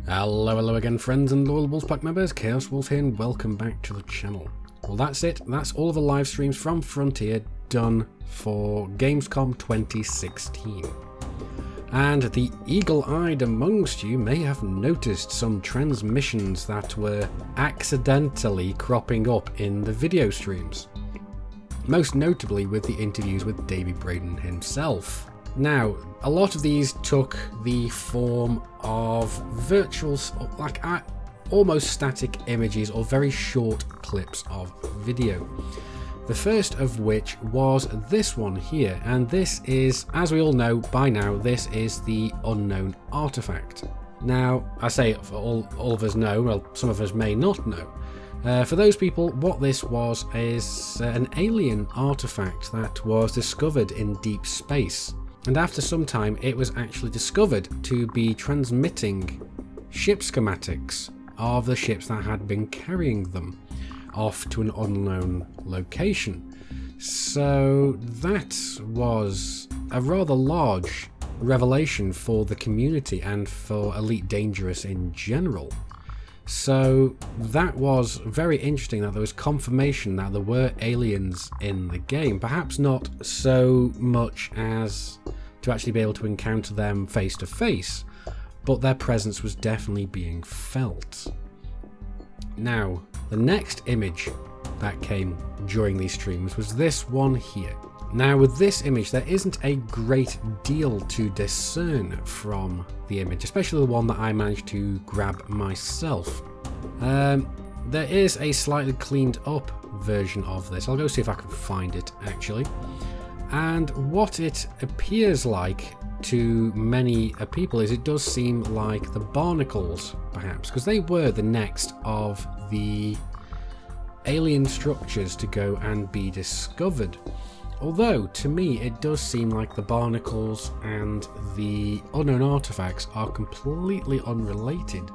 Hello again, friends and loyal Wolfpack members. Chaos Wolf here and welcome back to the channel. Well, that's it. That's all of the live streams from Frontier done for Gamescom 2016. And the eagle-eyed amongst you may have noticed some transmissions that were accidentally cropping up in the video streams. Most notably with the interviews with Davey Braden himself. Now, a lot of these took the form of virtual, like almost static images or very short clips of video. The first of which was this one here, and this is, as we all know by now, this is the unknown artifact. Now, I say all of us know, well, some of us may not know. For those people, what this was is an alien artifact that was discovered in deep space. And after some time, it was actually discovered to be transmitting ship schematics of the ships that had been carrying them off to an unknown location. So that was a rather large revelation for the community and for Elite Dangerous in general. So that was very interesting that there was confirmation that there were aliens in the game. Perhaps not so much as to actually be able to encounter them face to face, but their presence was definitely being felt. Now, the next image that came during these streams was this one here. Now, with this image, there isn't a great deal to discern from the image, especially the one that I managed to grab myself. There is a slightly cleaned up version of this. I'll go see if I can find it actually. And what it appears like to many people is it does seem like the Barnacles, perhaps, because they were the next of the alien structures to go and be discovered. Although, to me, it does seem like the Barnacles and the unknown artifacts are completely unrelated,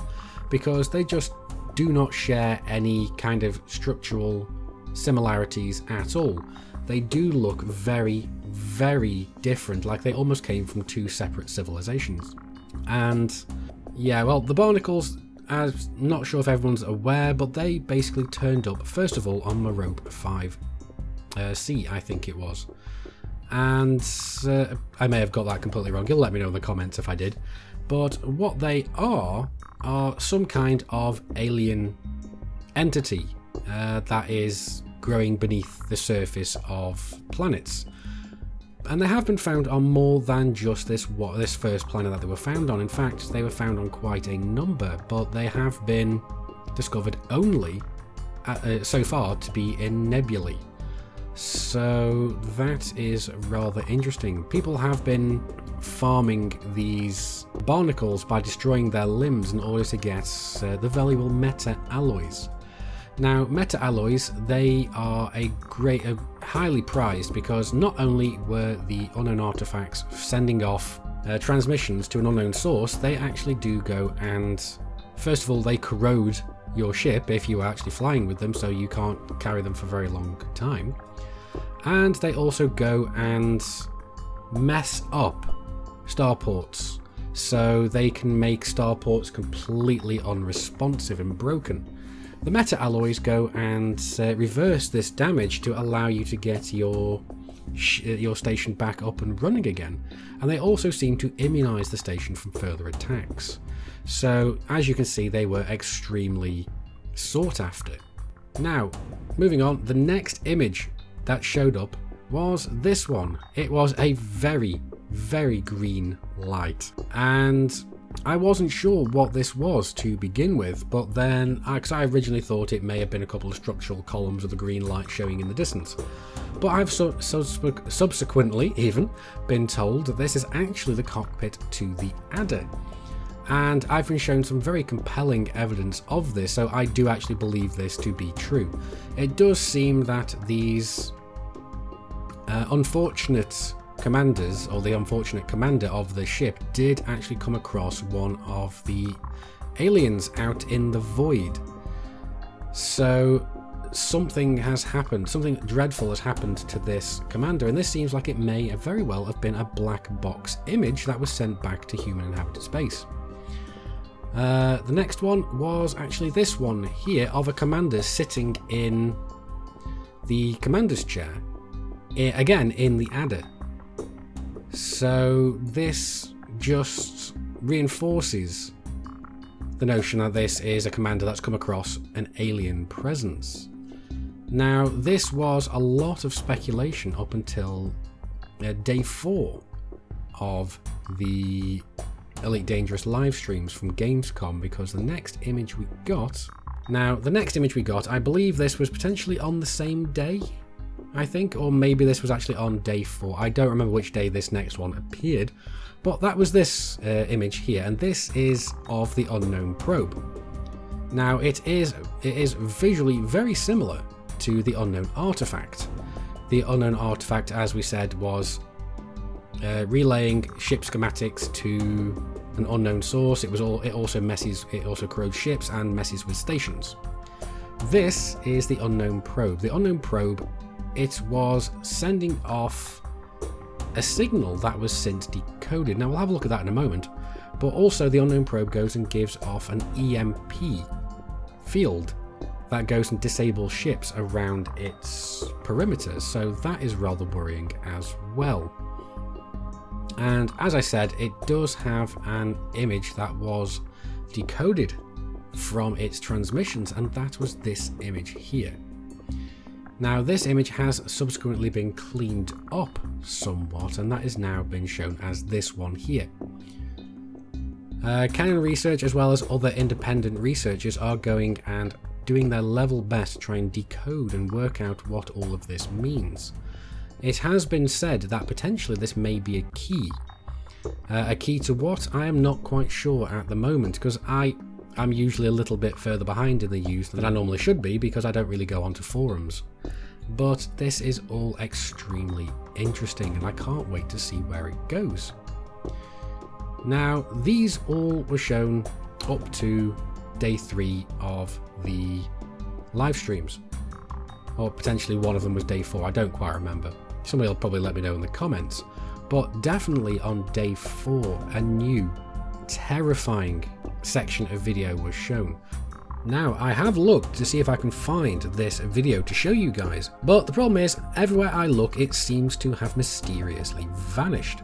because they just do not share any kind of structural similarities at all. They do look very, very different, like they almost came from two separate civilizations. And yeah, well, the Barnacles, I'm not sure if everyone's aware, but they basically turned up, first of all, on Merope 5C, I think it was. And I may have got that completely wrong. You'll let me know in the comments if I did. But what they are some kind of alien entity that is growing beneath the surface of planets. And they have been found on more than just this first planet that they were found on. In fact, they were found on quite a number, but they have been discovered only so far to be in nebulae. So that is rather interesting. People have been farming these barnacles by destroying their limbs in order to get the valuable meta-alloys. Now, meta-alloys, they are highly prized because not only were the unknown artifacts sending off transmissions to an unknown source, they actually do go and, first of all, they corrode your ship if you are actually flying with them, so you can't carry them for a very long time. And they also go and mess up starports, so they can make starports completely unresponsive and broken. The meta-alloys go and reverse this damage to allow you to get your station back up and running again. And they also seem to immunize the station from further attacks. So, as you can see, they were extremely sought after. Now, moving on, the next image that showed up was this one. It was a very, very green light. And I wasn't sure what this was to begin with, but then, because I originally thought it may have been a couple of structural columns with a green light showing in the distance. But I've subsequently even been told that this is actually the cockpit to the Adder. And I've been shown some very compelling evidence of this, so I do actually believe this to be true. It does seem that these unfortunate commanders, or the unfortunate commander of the ship, did actually come across one of the aliens out in the void. So something has happened, something dreadful has happened to this commander, and this seems like it may very well have been a black box image that was sent back to human inhabited space. The next one was actually this one here of a commander sitting in the commander's chair, again in the adder. So this just reinforces the notion that this is a commander that's come across an alien presence. Now, this was a lot of speculation up until day 4 of the Elite Dangerous live streams from Gamescom, because the next image we got, I believe this was potentially on the same day, I think, or maybe this was actually on day 4. I don't remember which day this next one appeared, but that was this image here, and this is of the unknown probe. Now, it is visually very similar to the unknown artifact. The unknown artifact, as we said, was relaying ship schematics to an unknown source. It also corrodes ships and messes with stations. This is the unknown probe. The unknown probe, it was sending off a signal that was since decoded. Now we'll have a look at that in a moment, but also the unknown probe goes and gives off an EMP field that goes and disables ships around its perimeters, so that is rather worrying as well. And as I said, it does have an image that was decoded from its transmissions, and that was this image here. Now, this image has subsequently been cleaned up somewhat, and that has now been shown as this one here. Canon Research, as well as other independent researchers, are going and doing their level best to try and decode and work out what all of this means. It has been said that potentially this may be a key. A key to what? I am not quite sure at the moment, because I'm usually a little bit further behind in the use than I normally should be, because I don't really go onto forums. But this is all extremely interesting, and I can't wait to see where it goes. Now, these all were shown up to day 3 of the live streams, or potentially one of them was day 4, I don't quite remember. Somebody will probably let me know in the comments, but definitely on day 4 a new terrifying section of video was shown. Now, I have looked to see if I can find this video to show you guys, but the problem is everywhere I look it seems to have mysteriously vanished.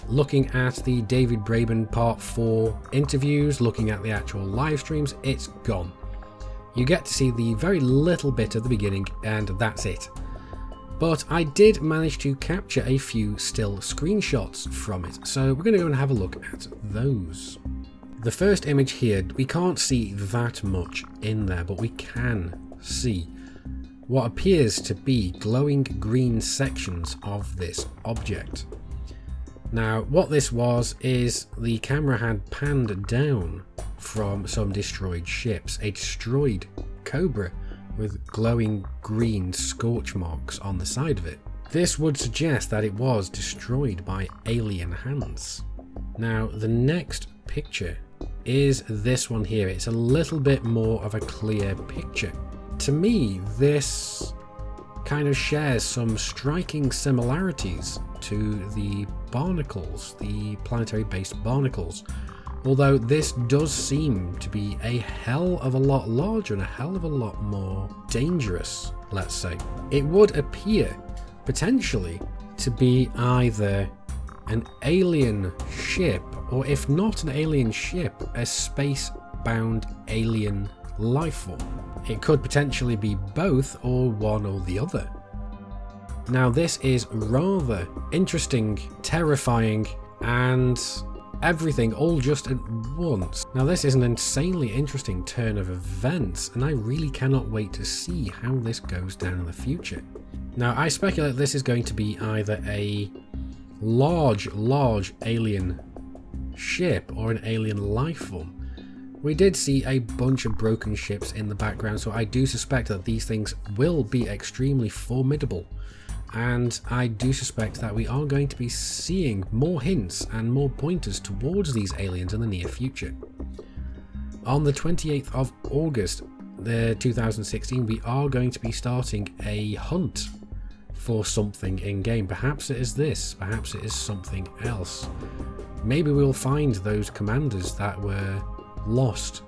Looking at the David Braben Part 4 interviews, looking at the actual live streams, it's gone. You get to see the very little bit at the beginning, and that's it. But I did manage to capture a few still screenshots from it, so we're going to go and have a look at those. The first image here, we can't see that much in there, but we can see what appears to be glowing green sections of this object. Now, what this was is the camera had panned down from some destroyed ships, a destroyed Cobra with glowing green scorch marks on the side of it. This would suggest that it was destroyed by alien hands. Now, the next picture is this one here. It's a little bit more of a clear picture. To me, this kind of shares some striking similarities to the Barnacles, the planetary-based Barnacles, although this does seem to be a hell of a lot larger and a hell of a lot more dangerous, let's say. It would appear, potentially, to be either an alien ship, or if not an alien ship, a space-bound alien life form. It could potentially be both, or one or the other. Now, this is rather interesting, terrifying, and everything all just at once. Now, this is an insanely interesting turn of events, and I really cannot wait to see how this goes down in the future. Now, I speculate this is going to be either a large alien ship or an alien life form. We did see a bunch of broken ships in the background, so I do suspect that these things will be extremely formidable. And I do suspect that we are going to be seeing more hints and more pointers towards these aliens in the near future. On the 28th of August 2016, we are going to be starting a hunt for something in-game. Perhaps it is this, perhaps it is something else. Maybe we'll find those commanders that were lost,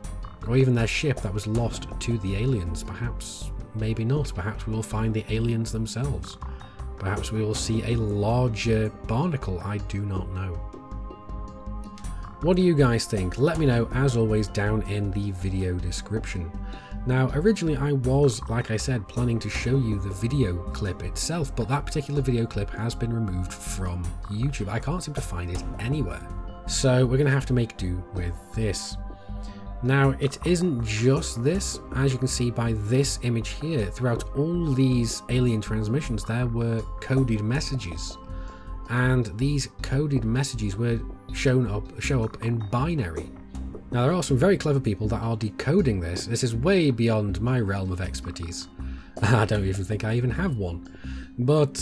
or even their ship that was lost to the aliens. Perhaps, maybe not. Perhaps we will find the aliens themselves. Perhaps we will see a larger barnacle. I do not know. What do you guys think? Let me know, as always, down in the video description. Now, originally I was, like I said, planning to show you the video clip itself, but that particular video clip has been removed from YouTube. I can't seem to find it anywhere. So we're going to have to make do with this. Now, it isn't just this. As you can see by this image here, throughout all these alien transmissions, there were coded messages. And these coded messages were show up in binary. Now, there are some very clever people that are decoding this. This is way beyond my realm of expertise. I don't even think I even have one. But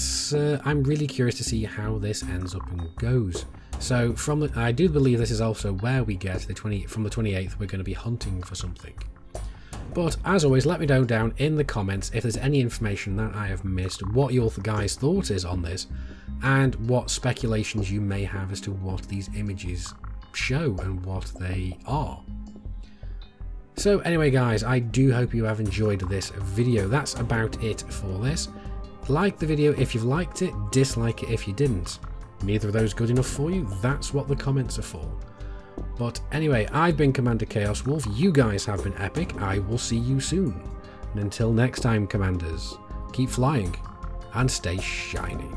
I'm really curious to see how this ends up and goes. So I do believe this is also where we get from the 28th, we're going to be hunting for something. But as always, let me know down in the comments if there's any information that I have missed, what your guys' thought is on this, and what speculations you may have as to what these images show and what they are. So anyway guys, I do hope you have enjoyed this video. That's about it for this. Like the video if you've liked it, dislike it if you didn't. Neither of those good enough for you? That's what the comments are for. But anyway, I've been Commander Chaos Wolf, you guys have been epic, I will see you soon. And until next time, Commanders, keep flying and stay shiny.